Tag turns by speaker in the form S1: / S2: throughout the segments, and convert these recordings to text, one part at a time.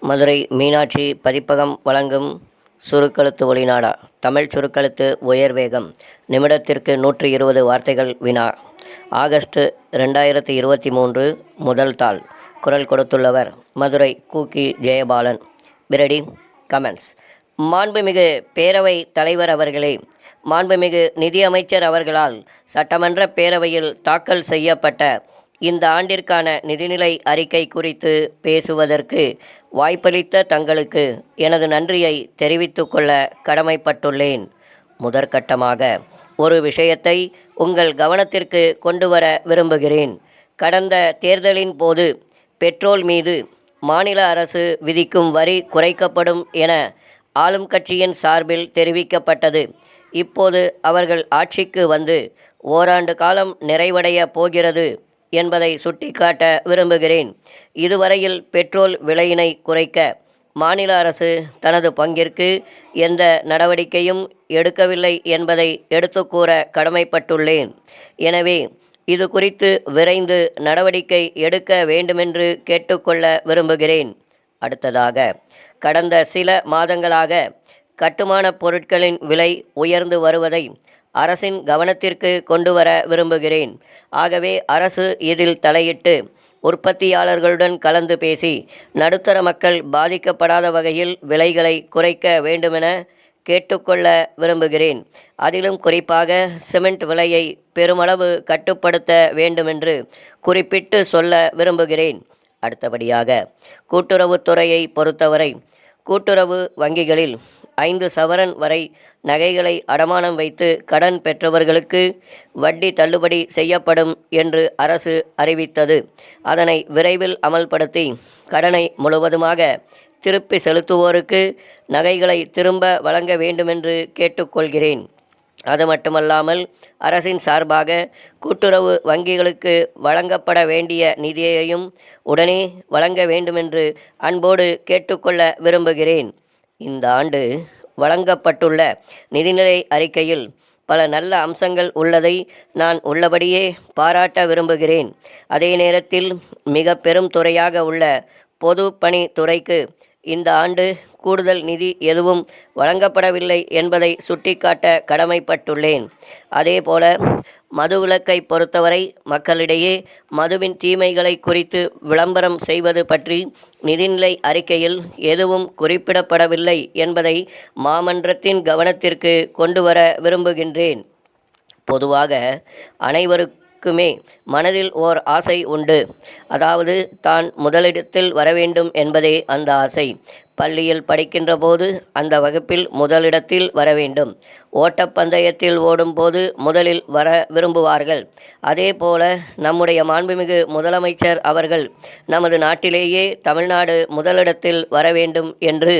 S1: மதுரை மீனாட்சி பதிப்பகம் வழங்கும் சுருக்கெழுத்து ஒலிநாடா. தமிழ் சுருக்கெழுத்து உயர்வேகம். நிமிடத்திற்கு 120 வார்த்தைகள் வினா. ஆகஸ்ட் 2023. முதல் தாள். குரல் கொடுத்துள்ளவர் Madurai cookie Jayabalan. Pretty comments. மாண்புமிகு பேரவை தலைவர் அவர்களே, மாண்புமிகு நிதியமைச்சர் அவர்களால் சட்டமன்ற பேரவையில் தாக்கல் செய்யப்பட்ட இந்த ஆண்டிற்கான நிதிநிலை அறிக்கை குறித்து பேசுவதற்கு வாய்ப்பளித்த தங்களுக்கு எனது நன்றியை தெரிவித்துக் கொள்ள கடமைப்பட்டுள்ளேன். முதற்கட்டமாக ஒரு விஷயத்தை உங்கள் கவனத்திற்கு கொண்டுவர விரும்புகிறேன். கடந்த தேர்தலின் போது பெட்ரோல் மீது மாநில அரசு விதிக்கும் வரி குறைக்கப்படும் என ஆளும் கட்சியின் சார்பில் தெரிவிக்கப்பட்டது. இப்போது அவர்கள் ஆட்சிக்கு வந்து ஓராண்டு காலம் நிறைவடைய போகிறது என்பதை சுட்டிக்காட்ட விரும்புகிறேன். இதுவரையில் பெட்ரோல் விலையினை குறைக்க மாநில அரசு தனது பங்கிற்கு எந்த நடவடிக்கையும் எடுக்கவில்லை என்பதை எடுத்துக்கூற கடமைப்பட்டுள்ளேன். எனவே இது குறித்து விரைந்து நடவடிக்கை எடுக்க வேண்டுமென்று கேட்டுக்கொள்ள விரும்புகிறேன். அடுத்ததாக, கடந்த சில மாதங்களாக கட்டுமானப் பொருட்களின் விலை உயர்ந்து வருவதை அரசின் கவனத்திற்கு கொண்டுவர விரும்புகிறேன். ஆகவே அரசு இதில் தலையிட்டு உற்பத்தியாளர்களுடன் கலந்து பேசி நடுத்தர மக்கள் பாதிக்கப்படாத வகையில் விலைகளை குறைக்க வேண்டுமென கேட்டுக்கொள்ள விரும்புகிறேன். அதிலும் குறிப்பாக சிமெண்ட் விலையை பெருமளவு கட்டுப்படுத்த வேண்டுமென்று குறிப்பிட்டு சொல்ல விரும்புகிறேன். அடுத்தபடியாக, கூட்டுறவுத்துறையை பொறுத்தவரை கூட்டுறவு வங்கிகளில் 5 சவரன் வரை நகைகளை அடமானம் வைத்து கடன் பெற்றவர்களுக்கு வட்டி தள்ளுபடி செய்யப்படும் என்று அரசு அறிவித்தது. அதனை விரைவில் அமல்படுத்தி கடனை முழுவதுமாக திருப்பி செலுத்துவோருக்கு நகைகளை திரும்ப வழங்க வேண்டுமென்று கேட்டுக்கொள்கிறேன். அது மட்டுமல்லாமல் அரசின் சார்பாக கூட்டுறவு வங்கிகளுக்கு வழங்கப்பட வேண்டிய நிதியையும் உடனே வழங்க வேண்டுமென்று அன்போடு கேட்டுக்கொள்ள விரும்புகிறேன். இந்த ஆண்டு வழங்கப்பட்டுள்ள நிதிநிலை அறிக்கையில் பல நல்ல அம்சங்கள் உள்ளதை நான் உள்ளபடியே பாராட்ட விரும்புகிறேன். அதே நேரத்தில் மிக பெரும் துறையாக உள்ள பொது பணி துறைக்கு இந்த ஆண்டு கூடுதல் நிதி எதுவும் வழங்கப்படவில்லை என்பதை சுட்டிக்காட்ட கடமைப்பட்டுள்ளேன். அதேபோல மதுவிலக்கை பொறுத்தவரை மக்களிடையே மதுவின் தீமைகளை குறித்து விளம்பரம் செய்வது பற்றி நிதிநிலை அறிக்கையில் எதுவும் குறிப்பிடப்படவில்லை என்பதை மாமன்றத்தின் கவனத்திற்கு கொண்டுவர விரும்புகின்றேன். பொதுவாக அனைவருக்குமே மனதில் ஓர் ஆசை உண்டு. அதாவது தான் முதலிடத்தில் வரவேண்டும் என்பதே அந்த ஆசை. பள்ளியில் படிக்கின்ற போது அந்த வகுப்பில் முதலிடத்தில் வர வேண்டும். ஓட்டப்பந்தயத்தில் ஓடும்போது முதலில் வர விரும்புவார்கள். அதேபோல நம்முடைய மாண்புமிகு முதலமைச்சர் அவர்கள் நமது நாட்டிலேயே தமிழ்நாடு முதலிடத்தில் வர வேண்டும் என்று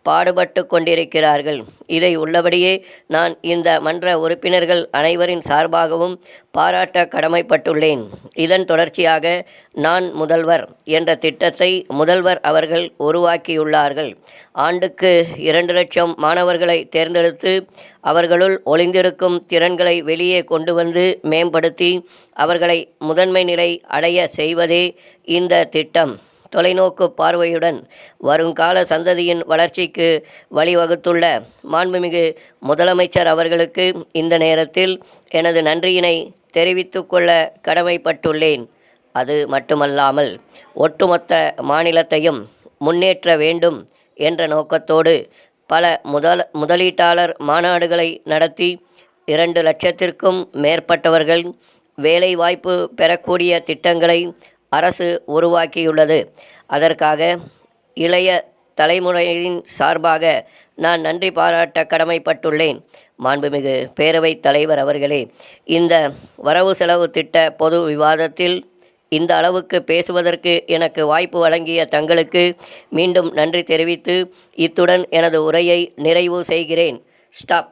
S1: பாடுபட்டு கொண்டிருக்கிறார்கள். இதை உள்ளபடியே நான் இந்த மன்ற உறுப்பினர்கள் அனைவரின் சார்பாகவும் பாராட்ட கடமைப்பட்டுள்ளேன். இதன் தொடர்ச்சியாக நான் முதல்வர் என்ற திட்டத்தை முதல்வர் அவர்கள் உருவாக்கியுள்ளார்கள். ஆண்டுக்கு 2 லட்சம் மாணவர்களை தேர்ந்தெடுத்து அவர்களுள் ஒளிந்திருக்கும் திறன்களை வெளியே கொண்டு வந்து மேம்படுத்தி அவர்களை முதன்மை நிலை அடைய செய்வதே இந்த திட்டம். தொலைநோக்கு பார்வையுடன் வருங்கால சந்ததியின் வளர்ச்சிக்கு வழிவகுத்துள்ள மாண்புமிகு முதலமைச்சர் அவர்களுக்கு இந்த நேரத்தில் எனது நன்றியினை தெரிவித்துக் கொள்ள கடமைப்பட்டுள்ளேன். அது மட்டுமல்லாமல் ஒட்டுமொத்த மாநிலத்தையும் முன்னேற்ற வேண்டும் என்ற நோக்கத்தோடு பல முதலீட்டாளர் மாநாடுகளை நடத்தி 2 லட்சத்திற்கும் மேற்பட்டவர்கள் வேலைவாய்ப்பு பெறக்கூடிய திட்டங்களை அரசு உருவாக்கியுள்ளது. அதற்காக இளைய தலைமுறையின் சார்பாக நான் நன்றி பாராட்ட கடமைப்பட்டுள்ளேன். மாண்புமிகு பேரவைத் தலைவர் அவர்களே, இந்த வரவு செலவு திட்ட பொது விவாதத்தில் இந்த அளவுக்கு பேசுவதற்கு எனக்கு வாய்ப்பு வழங்கிய தங்களுக்கு மீண்டும் நன்றி தெரிவித்து இத்துடன் எனது உரையை நிறைவு செய்கிறேன். ஸ்டாப்.